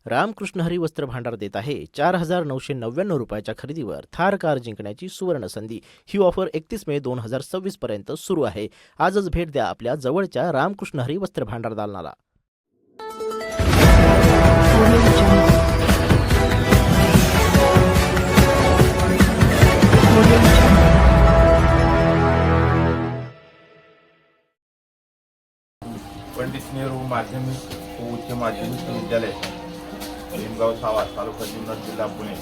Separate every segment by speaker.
Speaker 1: रामकृष्ण हरी वस्त्र भांडार देत आहे 4,999 रुपयाच्या खरेदीवर थार कार जिंकण्याची सुवर्ण संधी। ही ऑफर 31 मे 2026 पर्यंत सुरू आहे। आजच भेट द्या आपल्या जवळच्या रामकृष्ण हरी वस्त्र भांडार दालनाला।
Speaker 2: पंडित नेहरू माध्यमिक व उच्च माध्यमिक विद्यालय निमगाव सावा तालुका जुन्नर जिल्हा पुणे।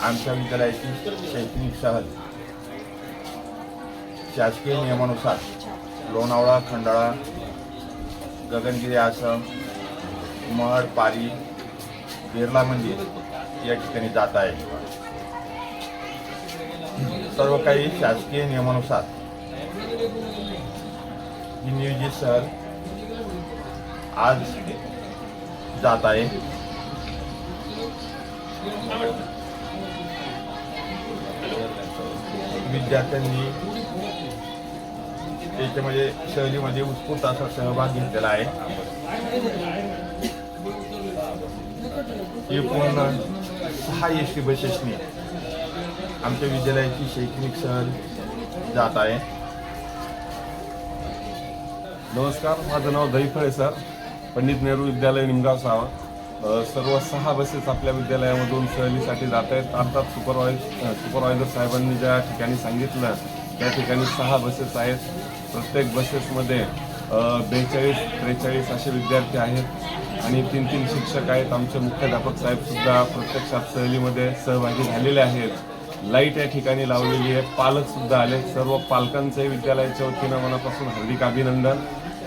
Speaker 2: आमच्या विद्यालयाची शैक्षणिक सहल शासकीय नियमानुसार लोणावळा, खंडाळा, गगनगिरी आश्रम, महड, पारी, बिर्ला मंदिर या ठिकाणी जात आहे। सर्व काही शासकीय नियमानुसार ही नियोजित सहल आज जात आहे। विद्यार्थ्यांनी त्याच्यामध्ये सहलीमध्ये उत्स्फूर्त असा सहभाग घेतलेला आहे। एकूण 6 एसटी बसेसनी आमच्या विद्यालयाची शैक्षणिक सहल जात आहे।
Speaker 3: नमस्कार, माझं नाव दैफळे सर, पंडित नेहरू विद्यालय निमगाव सावा। सर्व 6 बसेस आपल्या विद्यालयामधून सहलीसाठी जात आहेत। अर्थात सुपरवायझर साहेबांनी ज्या ठिकाणी सांगितलं त्या ठिकाणी 6 बसेस आहेत। प्रत्येक बसेसमध्ये 42-43 असे विद्यार्थी आहेत आणि 3 शिक्षक आहेत। आमचे मुख्याध्यापक साहेबसुद्धा प्रत्यक्षात सहलीमध्ये सहभागी झालेले आहेत। लाईट या ठिकाणी लावलेली आहे, पालकसुद्धा आले। सर्व पालकांचंही विद्यालयाच्या वतीनं मनापासून हार्दिक अभिनंदन।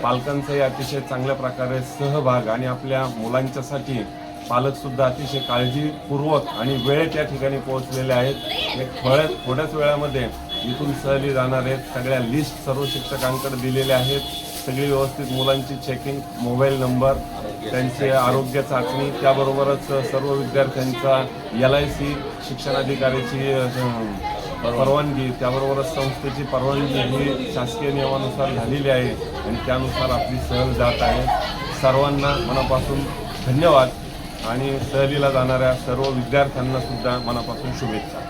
Speaker 3: पालकांचाही अतिशय चांगल्या प्रकारे सहभाग आणि आपल्या मुलांच्यासाठी पालकसुद्धा अतिशय काळजीपूर्वक आणि वेळेत या ठिकाणी पोहोचलेले आहेत। थोड्याच वेळामध्ये इथून सहली जाणार आहेत। सगळ्या लिस्ट सर्व शिक्षकांकडे दिलेल्या आहेत। सगळी व्यवस्थित मुलांची चेकिंग, मोबाईल नंबर, त्यांचे आरोग्य चाचणी, त्याबरोबरच सर्व विद्यार्थ्यांचा LIC शिक्षणाधिकाऱ्याची परवानगी, त्याबरोबरच संस्थेची परवानगी ही शासकीय नियमानुसार झालेली आहे आणि त्यानुसार आपली सहल जात आहे। सर्वांना मनापासून धन्यवाद आणि सहलीला जाणाऱ्या सर्व विद्यार्थ्यांना सुद्धा मनापासून शुभेच्छा।